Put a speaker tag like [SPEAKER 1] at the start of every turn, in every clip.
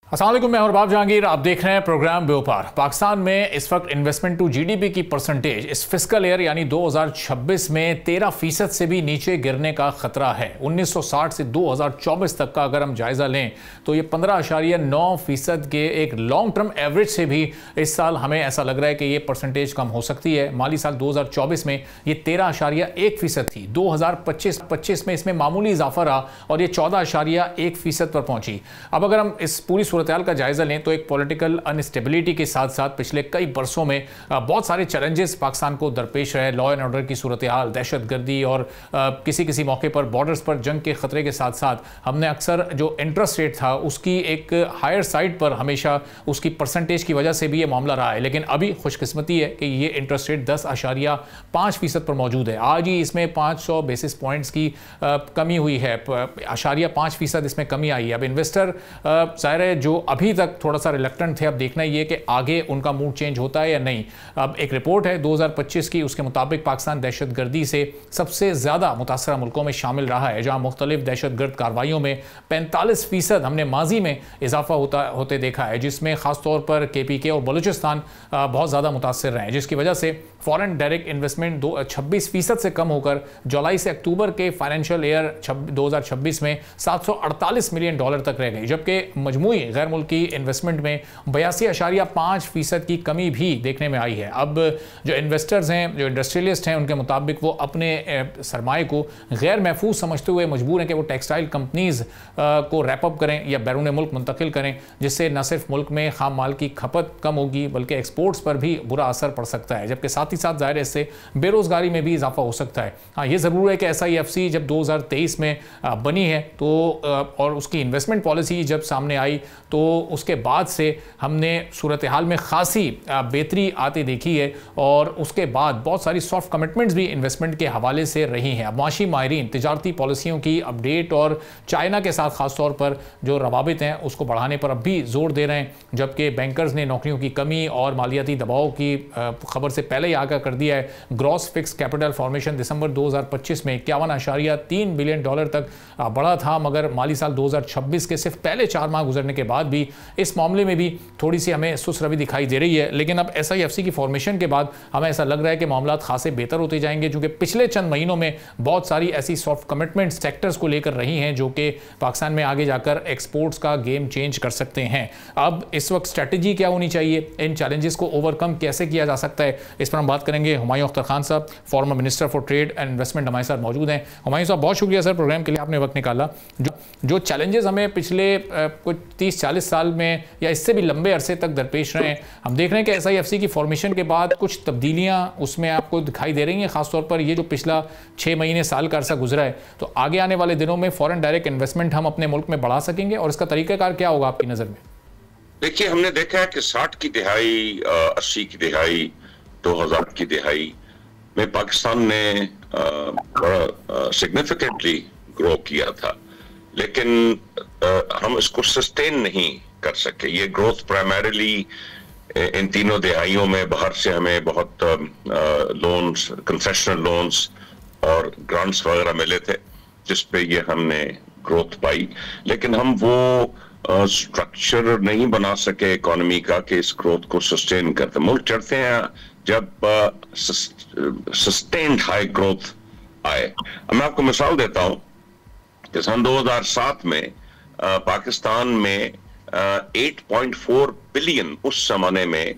[SPEAKER 1] अस्सलाम वालेकुम, मैं हरबाब जहांगीर। आप देख रहे हैं प्रोग्राम व्यापार। पाकिस्तान में इस वक्त इन्वेस्टमेंट टू जीडीपी की परसेंटेज इस फिस्कल ईयर यानी 2026 में 13% से भी नीचे गिरने का खतरा है। 1960 से 2024 तक का अगर हम जायजा लें तो ये 15.9% के एक लॉन्ग टर्म एवरेज से भी इस साल हमें ऐसा लग रहा है कि ये परसेंटेज कम हो सकती है। माली साल 2024 में ये 13.1% थी। 2025 में इसमें मामूली इजाफा रहा और ये 14.1% पर पहुंची। अब अगर हम इस पूरी सूरत-ए-हाल का जायजा लें तो एक पॉलिटिकल अनस्टेबिलिटी के साथ साथ पिछले कई बरसों में बहुत सारे चैलेंजेस पाकिस्तान को दरपेश रहे। लॉ एंड ऑर्डर की सूरत-ए-हाल, दहशतगर्दी और किसी किसी मौके पर बॉर्डर्स पर जंग के खतरे के साथ साथ हमने अक्सर जो इंटरेस्ट रेट था उसकी एक हायर साइड पर हमेशा उसकी परसेंटेज की वजह से भी ये मामला रहा है। लेकिन अभी खुशकिस्मती है कि ये इंटरेस्ट रेट 10.5% पर मौजूद है। आज ही इसमें 500 बेसिस पॉइंट्स की कमी हुई है, 0.5% इसमें कमी आई है। अब इन्वेस्टर ज़ाहिर है जो अभी तक थोड़ा सा रिलक्टेंट थे, अब देखना ये कि आगे उनका मूड चेंज होता है या नहीं। अब एक रिपोर्ट है 2025 की, उसके मुताबिक पाकिस्तान दहशतगर्दी से सबसे ज़्यादा मुतासरा मुल्कों में शामिल रहा है, जहाँ मुख्तलिफ दहशतगर्द कार्रवाइयों में 45% हमने माजी में इजाफा होते देखा है, जिसमें ख़ासतौर पर KPK और बलूचिस्तान बहुत ज़्यादा मुतासर रहे हैं, जिसकी वजह से फॉरेन डायरेक्ट इन्वेस्टमेंट 26% से कम होकर जुलाई से अक्टूबर के फाइनेंशियल ईयर 2026 में $748 मिलियन तक रह गई, जबकि मजमूई गैर मुल्की इन्वेस्टमेंट में 82.5% की कमी भी देखने में आई है। अब जो इन्वेस्टर्स हैं, जो इंडस्ट्रियलिस्ट हैं, उनके मुताबिक वो अपने सरमाए को गैर महफूज समझते हुए मजबूर हैं कि वो टेक्सटाइल कंपनीज को रैपअप करें या बैरून मुल्क मुंतकिल करें, जिससे न सिर्फ मुल्क में खाम माल की खपत कम होगी बल्कि एक्सपोर्ट्स पर भी बुरा असर पड़ सकता है, जबकि साथ ही साथ ज़ाहिर इससे बेरोज़गारी में भी इजाफा हो सकता है। हाँ, ये ज़रूर है कि SIFC जब 2023 में बनी है तो और उसकी इन्वेस्टमेंट पॉलिसी जब सामने आई तो उसके बाद से हमने सूरत हाल में खासी बेहतरी आती देखी है और उसके बाद बहुत सारी सॉफ्ट कमिटमेंट्स भी इन्वेस्टमेंट के हवाले से रही हैं। अब माशी माहिरीन तिजारती पॉलिसियों की अपडेट और चाइना के साथ ख़ास तौर पर जो रवाबित हैं उसको बढ़ाने पर अब भी जोर दे रहे हैं, जबकि बैंकर्स ने नौकरियों की कमी और मालियाती दबाव की खबर से पहले ही आगाह कर दिया है। ग्रॉस फिक्स कैपिटल फॉर्मेशन दिसंबर 2025 में 51.3 बिलियन डॉलर तक बढ़ा था, मगर माली साल 2026 के सिर्फ पहले 4 माह गुजरने के बाद भी इस मामले में भी थोड़ी सी हमें सुस्त रवि दिखाई दे रही है। लेकिन अब SIFC की फॉर्मेशन के बाद हमें ऐसा लग रहा है कि मामला खासे बेहतर होते जाएंगे, क्योंकि पिछले चंद महीनों में बहुत सारी ऐसी सॉफ्ट कमिटमेंट सेक्टर्स को लेकर रही हैं जो कि पाकिस्तान में आगे जाकर एक्सपोर्ट्स का गेम चेंज कर सकते हैं। अब इस वक्त स्ट्रेटजी क्या होनी चाहिए, इन चैलेंजेस को ओवरकम कैसे किया जा सकता है, इस पर हम बात करेंगे। हुमायूं अख्तर खान साहब, former minister for trade and investment, हमारे साथ मौजूद हैं। हुमायूं साहब, बहुत शुक्रिया सर प्रोग्राम के लिए, आपने वक्त निकाला। जो चैलेंजेस हमें पिछले कुछ 30-40 साल में या इससे भी लंबे अरसे तक दरपेश रहे हैं, हम देख रहे हैं कि SIFC की फॉर्मेशन के बाद कुछ तब्दीलियां उसमें आपको दिखाई दे रही हैं, खासतौर पर ये जो पिछला 6 महीने साल का अरसा गुजरा है, तो आगे आने वाले दिनों में फॉरेन डायरेक्ट इन्वेस्टमेंट हम अपने मुल्क में बढ़ा सकेंगे और इसका तरीकाकार क्या होगा आपकी नज़र में?
[SPEAKER 2] देखिए, हमने देखा है कि 60 की दिहाई, 80 की दिहाई, 2000 की दिहाई में पाकिस्तान ने बड़ा सिग्निफिकेंटली ग्रो किया था, लेकिन हम इसको सस्टेन नहीं कर सके। ये ग्रोथ प्राइमरीली इन तीनों दिहाइयों में बाहर से हमें बहुत लोन्स, कंसेशनल लोन्स और ग्रांट्स वगैरह मिले थे, जिस पे ये हमने ग्रोथ पाई, लेकिन हम वो स्ट्रक्चर नहीं बना सके इकोनॉमी का कि इस ग्रोथ को सस्टेन करते। मुल्क चढ़ते हैं जब सस्टेन्ड हाई ग्रोथ आए। मैं आपको मिसाल देता हूं कि सन 2007 में पाकिस्तान में 8.4 बिलियन उस जमाने में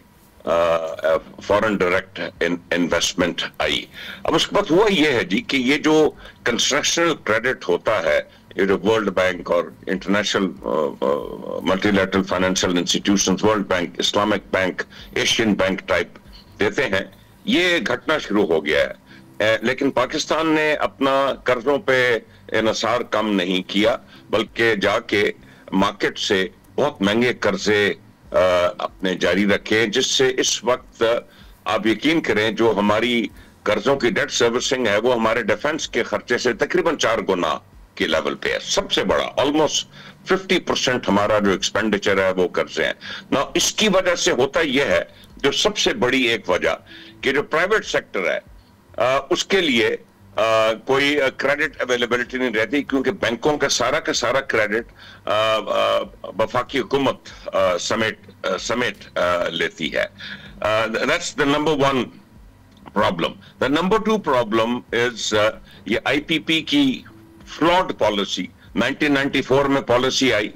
[SPEAKER 2] फॉरेन डायरेक्ट इन्वेस्टमेंट आई। अब उसके बाद हुआ ये है जी कि ये जो कंस्ट्रक्शनल क्रेडिट होता है, ये जो वर्ल्ड बैंक और international multilateral financial institutions, world bank, Islamic bank, Asian bank type देते हैं, ये घटना शुरू हो गया है। लेकिन पाकिस्तान ने अपना कर्जों पे इन्हिसार कम नहीं किया, बल्कि जाके मार्केट से बहुत महंगे कर्जे अपने जारी रखे, जिससे इस वक्त आप यकीन करें जो हमारी कर्जों की डेट सर्विसिंग है वो हमारे डिफेंस के खर्चे से तकरीबन 4 गुना के लेवल पे है। सबसे बड़ा ऑलमोस्ट 50% हमारा जो एक्सपेंडिचर है वो कर्जे हैं ना। इसकी वजह से होता यह है, जो सबसे बड़ी एक वजह कि जो प्राइवेट सेक्टर है उसके लिए कोई क्रेडिट अवेलेबिलिटी नहीं रहती, क्योंकि बैंकों का सारा क्रेडिट वफाकी हुकूमत समेट लेती है. That's the number one problem. The number two problem is ये आईपीपी की फ्लॉड पॉलिसी. 1994 में पॉलिसी आई,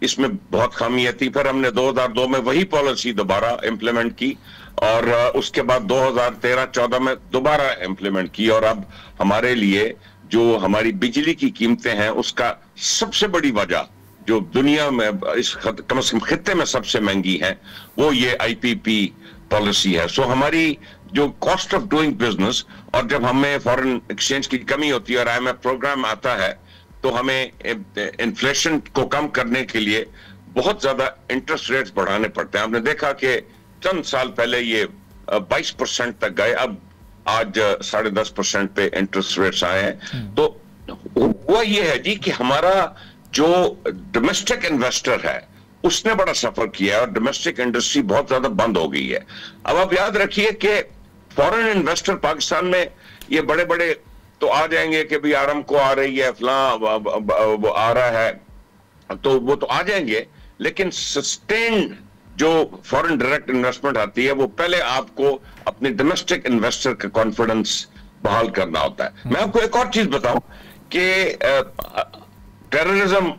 [SPEAKER 2] इसमें बहुत खामियां थी. फिर हमने 2002 में वही पॉलिसी दोबारा इंप्लीमेंट की और उसके बाद 2013-14 में दोबारा इंप्लीमेंट की. और अब हमारे लिए जो हमारी बिजली की कीमतें हैं उसका सबसे बड़ी वजह जो दुनिया में इस कम से कम खित्ते में सबसे महंगी है वो ये आईपीपी पॉलिसी है. सो हमारी जो कॉस्ट ऑफ डूइंग बिजनेस, और जब हमें फॉरेन एक्सचेंज की कमी होती है और आईएमएफ प्रोग्राम आता है तो हमें इन्फ्लेशन को कम करने के लिए बहुत ज्यादा इंटरेस्ट रेट्स बढ़ाने पड़ते हैं. आपने देखा कि चंद साल पहले ये 22% तक गए, अब आज 10.5% पे इंटरेस्ट रेट्स आए हैं. तो वो ये है जी कि हमारा जो डोमेस्टिक इन्वेस्टर है उसने बड़ा सफर किया है और डोमेस्टिक इंडस्ट्री बहुत ज्यादा बंद हो गई है. अब आप याद रखिए कि फॉरेन इन्वेस्टर पाकिस्तान में ये बड़े बड़े तो आ जाएंगे कि भी आरामको आ रही है, फलां वो आ रहा है, तो वो तो आ जाएंगे, लेकिन सस्टेन्ड जो फॉरेन डायरेक्ट इन्वेस्टमेंट आती है वो पहले आपको अपने डोमेस्टिक इन्वेस्टर का कॉन्फिडेंस बहाल करना होता है. मैं आपको एक और चीज बताऊं कि टेररिज्म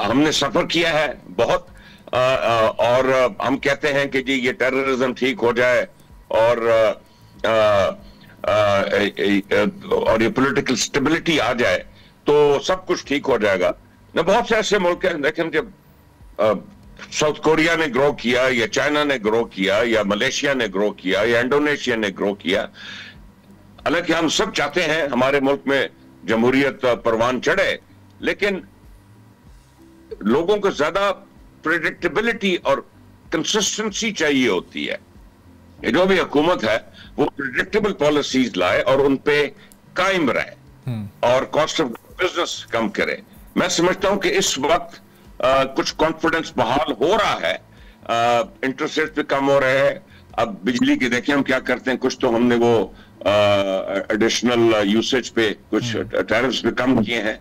[SPEAKER 2] हमने सफर किया है बहुत, और हम कहते हैं कि जी ये टेररिज्म ठीक हो जाए और ये पॉलिटिकल स्टेबिलिटी आ जाए तो सब कुछ ठीक हो जाएगा. ना बहुत से ऐसे मुल्क हैं, लेकिन जब साउथ कोरिया ने ग्रो किया या चाइना ने ग्रो किया या मलेशिया ने ग्रो किया या इंडोनेशिया ने ग्रो किया, हालांकि हम सब चाहते हैं हमारे मुल्क में जमहूरियत परवान चढ़े, लेकिन लोगों को ज्यादा प्रेडिक्टेबिलिटी और कंसिस्टेंसी चाहिए होती है. ये जो भी हुकूमत है वो प्रेडिक्टेबल पॉलिसीज लाए और उन पे कायम रहे और कॉस्ट ऑफ बिजनेस कम करे. मैं समझता हूं कि इस वक्त कुछ कॉन्फिडेंस बहाल हो रहा है, इंटरेस्ट रेट भी कम हो रहे हैं. अब बिजली की देखिए हम क्या करते हैं, कुछ तो हमने वो एडिशनल यूसेज पे कुछ टैरिफ्स भी कम किए हैं.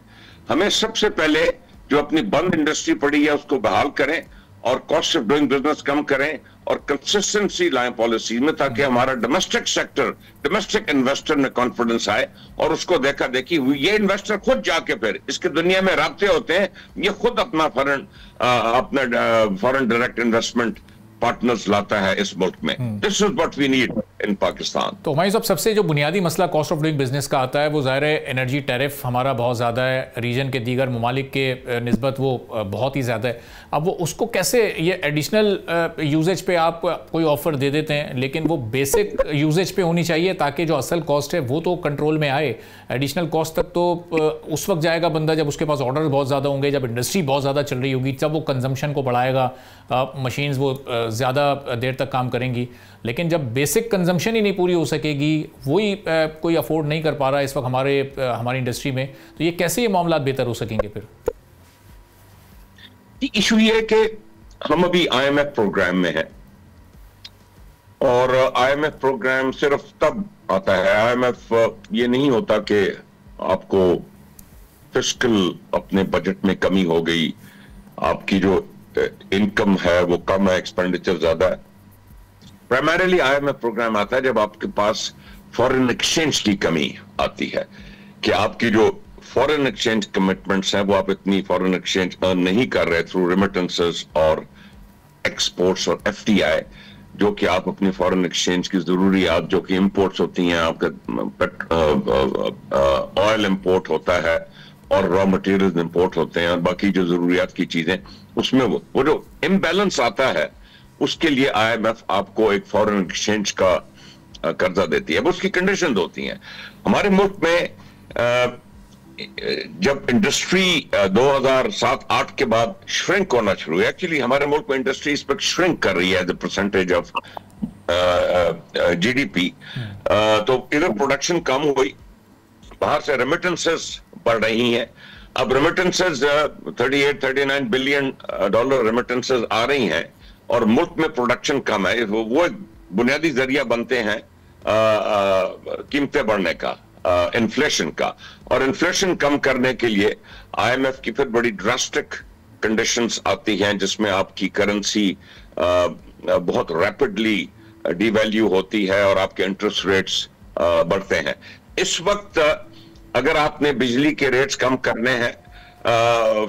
[SPEAKER 2] हमें सबसे पहले जो अपनी बंद इंडस्ट्री पड़ी है उसको बहाल करें और कॉस्ट ऑफ डूइंग बिजनेस कम करें और कंसिस्टेंसी लाएं पॉलिसी में, ताकि हमारा डोमेस्टिक सेक्टर, डोमेस्टिक इन्वेस्टर में कॉन्फिडेंस आए और उसको देखा देखी ये इन्वेस्टर खुद जाके फिर इसके दुनिया में राब्ते होते हैं, ये खुद अपना फॉरेन डायरेक्ट इन्वेस्टमेंट पार्टनर्स लाता है इस मुल्क में. This is what we need in Pakistan.
[SPEAKER 1] तो हमारी सबसे जो बुनियादी मसला कॉस्ट ऑफ डूइंग बिजनेस का आता है वो ज़ाहिर है एनर्जी टैरिफ हमारा बहुत ज़्यादा है, रीजन के दीगर ममालिक के निस्बत वो बहुत ही ज़्यादा है. अब वो उसको कैसे, ये एडिशनल यूजेज पे आप कोई ऑफर दे देते हैं लेकिन वो बेसिक यूजेज पे होनी चाहिए ताकि जो असल कॉस्ट है वो तो कंट्रोल में आए. एडिशनल कॉस्ट तक तो उस वक्त जाएगा बंदा जब उसके पास ऑर्डर बहुत ज़्यादा होंगे, जब इंडस्ट्री बहुत ज़्यादा चल रही होगी, जब वो कंजम्पशन को बढ़ाएगा, मशीन्स वो ज़्यादा देर तक काम करेंगी. लेकिन जब बेसिक कंजम्पशन ही नहीं पूरी हो सकेगी, वही कोई अफोर्ड नहीं कर पा रहा है इस वक्त हमारी इंडस्ट्री में, तो ये कैसे ये मामला बेहतर हो सकेंगे फिर?
[SPEAKER 2] इशू ये है कि हम अभी आईएमएफ प्रोग्राम में हैं और आईएमएफ प्रोग्राम सिर्फ तब आता है, आईएमएफ ये नहीं होता कि आपको फिस्कल अपने बजट में कमी हो गई, आपकी जो इनकम है वो कम है, एक्सपेंडिचर ज्यादा है. प्राइमरीली आईएमएफ प्रोग्राम आता है जब आपके पास फॉरेन एक्सचेंज की कमी आती है, कि आपकी जो फॉरेन एक्सचेंज कमिटमेंट्स हैं वो आप इतनी फॉरेन एक्सचेंज अर्न नहीं कर रहे थ्रू रिमिटेंसेस और एक्सपोर्ट्स और एफटीआई, जो कि आप अपनी फॉरेन एक्सचेंज की जरूरियात जो कि इंपोर्ट्स होती हैं, आपका ऑयल इंपोर्ट होता है और रॉ मटेरियल्स इंपोर्ट होते हैं और बाकी जो जरूरियात की चीजें, उसमें वो जो इम्बैलेंस आता है उसके लिए आईएमएफ आपको एक फॉरेन एक्सचेंज का कर्जा देती है. अब उसकी कंडीशंस होती हैं. हमारे मुल्क में जब इंडस्ट्री 2007-8 के बाद श्रिंक होना शुरू हुई, एक्चुअली हमारे मुल्क में इंडस्ट्री इस वक्त श्रिंक कर रही है as a percentage of GDP, तो इधर प्रोडक्शन कम हुई, बाहर से रेमिटेंसेस बढ़ रही हैं. अब रेमिटेंसेस 38-39 बिलियन डॉलर रेमिटेंसेस आ रही हैं और मुल्क में प्रोडक्शन कम है. वो एक बुनियादी जरिया बनते हैं कीमतें बढ़ने का. इन्फ्लेशन का, और इन्फ्लेशन कम करने के लिए आईएमएफ की फिर बड़ी ड्रास्टिक कंडीशंस आती हैं, जिसमें आपकी करेंसी बहुत रैपिडली डिवैल्यू होती है और आपके इंटरेस्ट रेट्स बढ़ते हैं। इस वक्त अगर आपने बिजली के रेट्स कम करने हैं,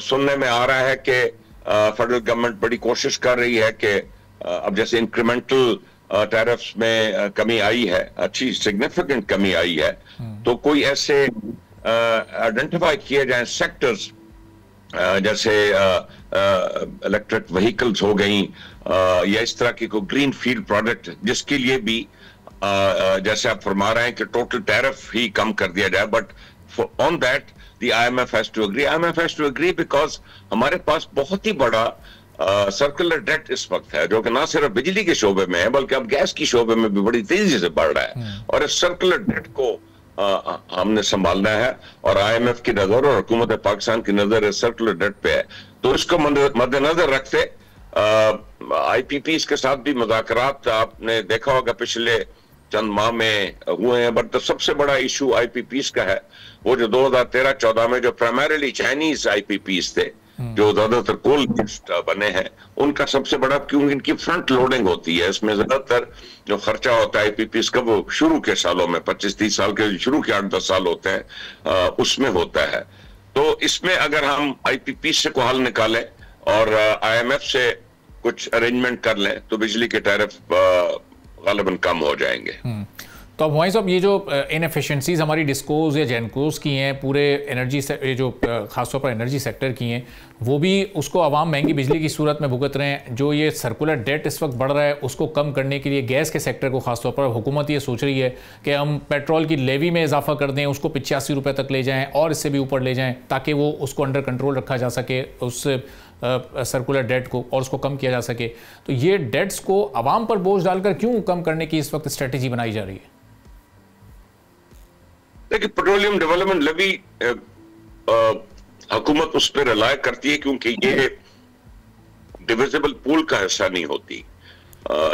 [SPEAKER 2] सुनने में आ रहा है कि फेडरल गवर्नमेंट बड़ी कोशिश कर रही है कि अब जैसे इंक्रीमेंटल टैरिफ्स में कमी आई है, अच्छी सिग्निफिकेंट कमी आई है, तो कोई ऐसे आइडेंटिफाई किए जाए सेक्टर्स जैसे इलेक्ट्रिक व्हीकल्स हो गई या इस तरह की कोई ग्रीन फील्ड प्रोडक्ट, जिसके लिए भी जैसे आप फरमा रहे हैं कि टोटल टैरिफ ही कम कर दिया जाए, but on that the IMF has to agree. IMF has to agree because हमारे पास बहुत ही बड़ा सर्कुलर डेट इस वक्त है, जो कि ना सिर्फ बिजली के शोबे में है बल्कि अब गैस की शोबे में भी बड़ी तेजी से बढ़ रहा है, और इस सर्कुलर डेट को हमने संभालना है, और IMF की नजर और हुकूमत पाकिस्तान की नजर इस सर्कुलर डेट पे है। तो इसको मद्देनजर रखते IPPs के साथ भी मुज़ाकरात आपने देखा होगा पिछले चंद माह में हुए हैं, बट सबसे बड़ा इशू IPPs का है, वो जो 2013-14 में जो प्राइमरीली चाइनीज IPPs थे, जो ज्यादातर कोल बेस्ड बने हैं, उनका सबसे बड़ा, क्योंकि इनकी फ्रंट लोडिंग होती है, इसमें ज्यादातर जो खर्चा होता है IPPs का वो शुरू के सालों में 25-30 साल के, शुरू के 8-10 साल होते हैं, उसमें होता है। तो इसमें अगर हम IPPs से को हल निकालें और IMF से कुछ अरेंजमेंट कर लें तो बिजली के टैरिफ गालिबन कम हो जाएंगे।
[SPEAKER 1] तो अब साहब, ये जो इनएफिशिएंसीज हमारी डिस्कोज या जेनकोज की हैं, पूरे एनर्जी से ये जो खासतौर पर एनर्जी सेक्टर की हैं, वो भी उसको आवाम महंगी बिजली की सूरत में भुगत रहे हैं। जो ये सर्कुलर डेट इस वक्त बढ़ रहा है, उसको कम करने के लिए गैस के सेक्टर को खासतौर पर हुकूमत ये सोच रही है कि हम पेट्रोल की लेवी में इजाफा कर दें, उसको 85 रुपये तक ले जाएँ और इससे भी ऊपर ले जाएँ, ताकि वो उसको अंडर कंट्रोल रखा जा सके, उस सर्कुलर डेट को, और उसको कम किया जा सके। तो ये डेट्स को आवाम पर बोझ डालकर क्यों कम करने की इस वक्त स्ट्रेटेजी बनाई जा रही है?
[SPEAKER 2] देखिए, पेट्रोलियम डेवलपमेंट लेवी हुकूमत उस पर रिलाय करती है, क्योंकि ये डिविजिबल पूल का हिस्सा नहीं होती।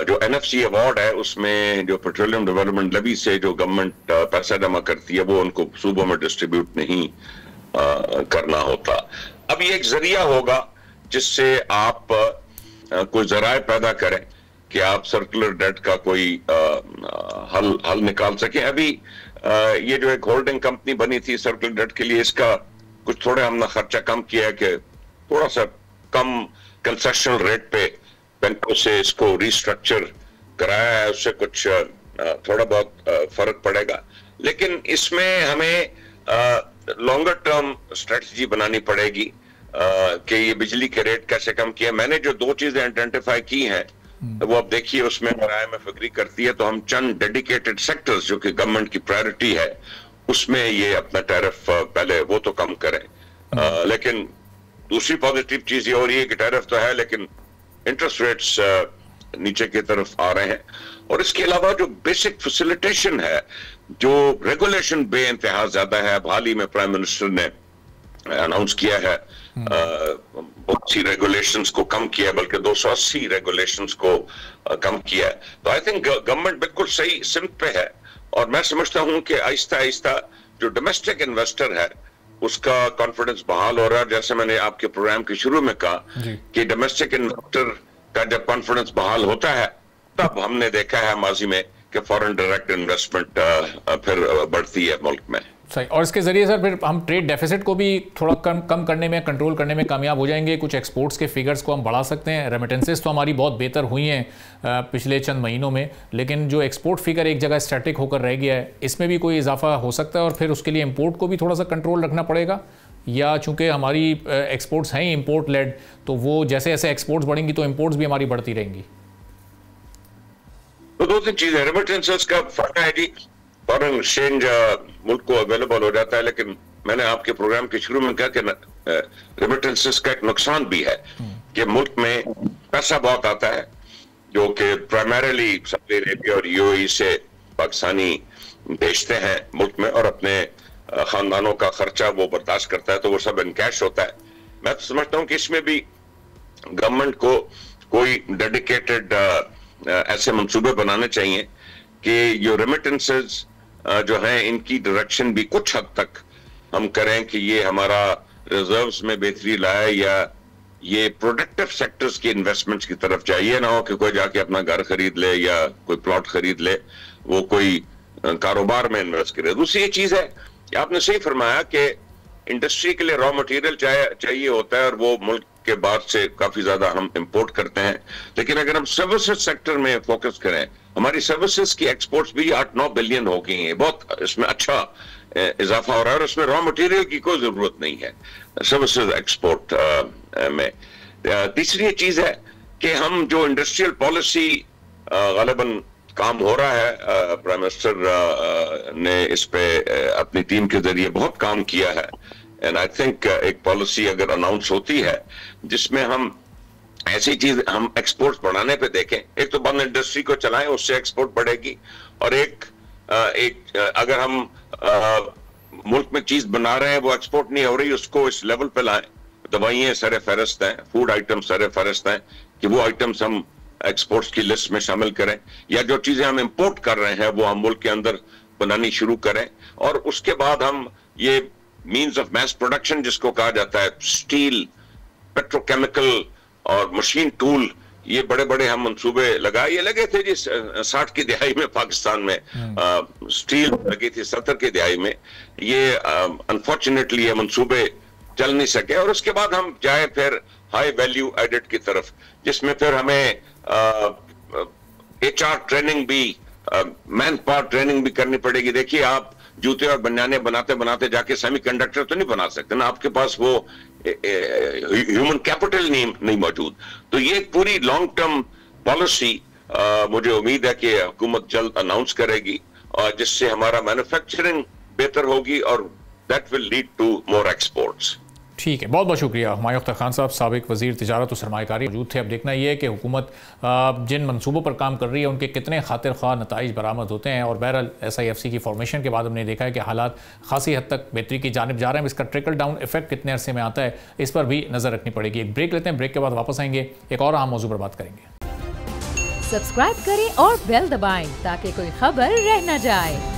[SPEAKER 2] जो NFC अवार्ड है, उसमें जो पेट्रोलियम डेवलपमेंट लेवी से जो गवर्नमेंट पैसा जमा करती है, वो उनको सूबों में डिस्ट्रीब्यूट नहीं करना होता। अब ये एक जरिया होगा जिससे आप कोई जराए पैदा करें कि आप सर्कुलर डेट का कोई हल निकाल सकें। अभी ये जो एक होल्डिंग कंपनी बनी थी सर्कुलर डेट के लिए, इसका कुछ थोड़ा हमने खर्चा कम किया है कि थोड़ा सा कम कंसेशन रेट पे बैंकों से इसको रिस्ट्रक्चर कराया है, उससे कुछ थोड़ा बहुत फर्क पड़ेगा। लेकिन इसमें हमें लॉन्गर टर्म स्ट्रेटजी बनानी पड़ेगी कि ये बिजली के रेट कैसे कम किया। मैंने जो 2 चीजें आइडेंटिफाई की हैं, वो आप देखिए, उसमें अगर IMF एग्री करती है तो हम चंद डेडिकेटेड सेक्टर्स जो कि गवर्नमेंट की प्रायोरिटी है, उसमें ये अपना टैरिफ पहले वो तो कम करें। लेकिन दूसरी पॉजिटिव चीज ये हो रही है कि टैरिफ तो है, लेकिन इंटरेस्ट रेट्स नीचे की तरफ आ रहे हैं। और इसके अलावा जो बेसिक फैसिलिटेशन है, जो रेगुलेशन बेइंतहा ज्यादा है। हाल ही में प्राइम मिनिस्टर ने अनाउंस किया है, बहुत सी रेगुलेशंस को कम किया, बल्कि 280 रेगुलेशंस को कम किया है। तो आई थिंक गवर्नमेंट बिल्कुल सही सिमत पे है, और मैं समझता हूं कि आहिस्ता आहिस्ता जो डोमेस्टिक इन्वेस्टर है उसका कॉन्फिडेंस बहाल हो रहा है। जैसे मैंने आपके प्रोग्राम के शुरू में कहा कि डोमेस्टिक इन्वेस्टर का जब कॉन्फिडेंस बहाल होता है, तब हमने देखा है माजी में कि फॉरेन डायरेक्ट इन्वेस्टमेंट फिर बढ़ती है मुल्क में।
[SPEAKER 1] सही, और इसके जरिए सर फिर हम ट्रेड डेफिसिट को भी थोड़ा कम करने में, कंट्रोल करने में कामयाब हो जाएंगे। कुछ एक्सपोर्ट्स के फिगर्स को हम बढ़ा सकते हैं। रेमिटेंसेस तो हमारी बहुत बेहतर हुई हैं पिछले चंद महीनों में, लेकिन जो एक्सपोर्ट फिगर एक जगह स्टैटिक होकर रह गया है, इसमें भी कोई इजाफा हो सकता है, और फिर उसके लिए इंपोर्ट को भी थोड़ा सा कंट्रोल रखना पड़ेगा। या चूंकि हमारी एक्सपोर्ट्स हैं इंपोर्ट लेड, तो वो जैसे जैसे एक्सपोर्ट्स बढ़ेंगी तो इंपोर्ट्स भी हमारी बढ़ती रहेंगी।
[SPEAKER 2] तो 2-3 चीजें, रेमिटेंसेस का फायदा है जी, फॉरेन एक्सचेंज मुल्क को अवेलेबल हो जाता है, लेकिन मैंने आपके प्रोग्राम के शुरू में कहा कि रेमिटेंसेस का एक नुकसान भी है कि मुल्क में पैसा बहुत आता है, जो कि प्राइमरीली सऊदी अरेबिया और UAE से पाकिस्तानी भेजते हैं मुल्क में, और अपने खानदानों का खर्चा वो बर्दाश्त करता है, तो वो सब इन कैश होता है। मैं तो समझता हूँ कि इसमें भी गवर्नमेंट को कोई डेडिकेटेड ऐसे मंसूबे बनाने चाहिए कि जो रेमिटेंसेस जो है इनकी डायरेक्शन भी कुछ हद तक हम करें कि ये हमारा रिजर्व्स में बेहतरी लाए या ये प्रोडक्टिव सेक्टर्स की इन्वेस्टमेंट्स की तरफ चाहिए ना हो कि कोई जाके अपना घर खरीद ले या कोई प्लॉट खरीद ले, वो कोई कारोबार में इन्वेस्ट करे। दूसरी ये चीज है कि आपने सही फरमाया कि इंडस्ट्री के लिए रॉ मटेरियल चाहिए होता है और वो मुल्क के बाहर से काफी ज्यादा हम इंपोर्ट करते हैं। लेकिन अगर हम सर्विसेज सेक्टर में फोकस करें, हमारी सर्विसेज की एक्सपोर्ट्स भी 8-9 बिलियन हो गई हैं, बहुत इसमें अच्छा इजाफा हो रहा है और उसमें रॉ मटेरियल की कोई जरूरत नहीं है सर्विसेज एक्सपोर्ट में। तीसरी चीज है कि हम जो इंडस्ट्रियल पॉलिसी गालिबन काम हो रहा है, प्राइम मिनिस्टर ने इस पे अपनी टीम के जरिए बहुत काम किया है एंड आई थिंक एक पॉलिसी अगर अनाउंस होती है जिसमें हम ऐसी चीज हम एक्सपोर्ट बढ़ाने पे देखें, एक तो बंद इंडस्ट्री को चलाएं, उससे एक्सपोर्ट बढ़ेगी, और एक अगर हम मुल्क में चीज बना रहे हैं वो एक्सपोर्ट नहीं हो रही, उसको इस लेवल पे लाएं। दवाइयां सरे फहरिस्त हैं, फूड आइटम सरे फहरिस्त हैं कि वो आइटम्स हम एक्सपोर्ट्स की लिस्ट में शामिल करें, या जो चीजें हम इंपोर्ट कर रहे हैं वो हम मुल्क के अंदर बनानी शुरू करें। और उसके बाद हम ये मींस ऑफ मैस प्रोडक्शन जिसको कहा जाता है, स्टील, पेट्रोकेमिकल और मशीन टूल, ये बड़े बड़े हम मंसूबे लगाए। ये लगे थे जी 60 की दिहाई में पाकिस्तान में स्टील लगी थी, 70 की दिहाई में। ये अनफॉर्चुनेटली ये मंसूबे चल नहीं सके और उसके बाद हम जाए फिर हाई वैल्यू एडेड की तरफ, जिसमें फिर हमें HR ट्रेनिंग भी, मैन पावर ट्रेनिंग भी करनी पड़ेगी। देखिए आप जूते और बनियाने बनाते बनाते जाके सेमीकंडक्टर तो नहीं बना सकते ना, आपके पास वो ह्यूमन कैपिटल नहीं मौजूद। तो ये पूरी लॉन्ग टर्म पॉलिसी मुझे उम्मीद है कि हुकूमत जल्द अनाउंस करेगी और जिससे हमारा मैन्युफैक्चरिंग बेहतर होगी और that will lead to more exports.
[SPEAKER 1] ठीक है, बहुत बहुत शुक्रिया हुमायूं अख्तर खान साहब, साबिक वज़ीर तिजारत और सरमायाकारी मौजूद थे। अब देखना ये है कि हुकूमत जिन मनसूबों पर काम कर रही है उनके कितने खातिर ख्वाह नताइज बरामद होते हैं। और बहरहाल SIFC की फॉर्मेशन के बाद हमने देखा है कि हालात खासी हद तक बेहतरी की जानिब जा रहे हैं। इसका ट्रिकल डाउन इफेक्ट कितने अरसे में आता है, इस पर भी नज़र रखनी पड़ेगी। एक ब्रेक लेते हैं, ब्रेक के बाद वापस आएंगे, एक और अहम मौजू पर बात करेंगे।
[SPEAKER 3] सब्सक्राइब करें और बेल दबाएं ताकि कोई खबर रह न जाए।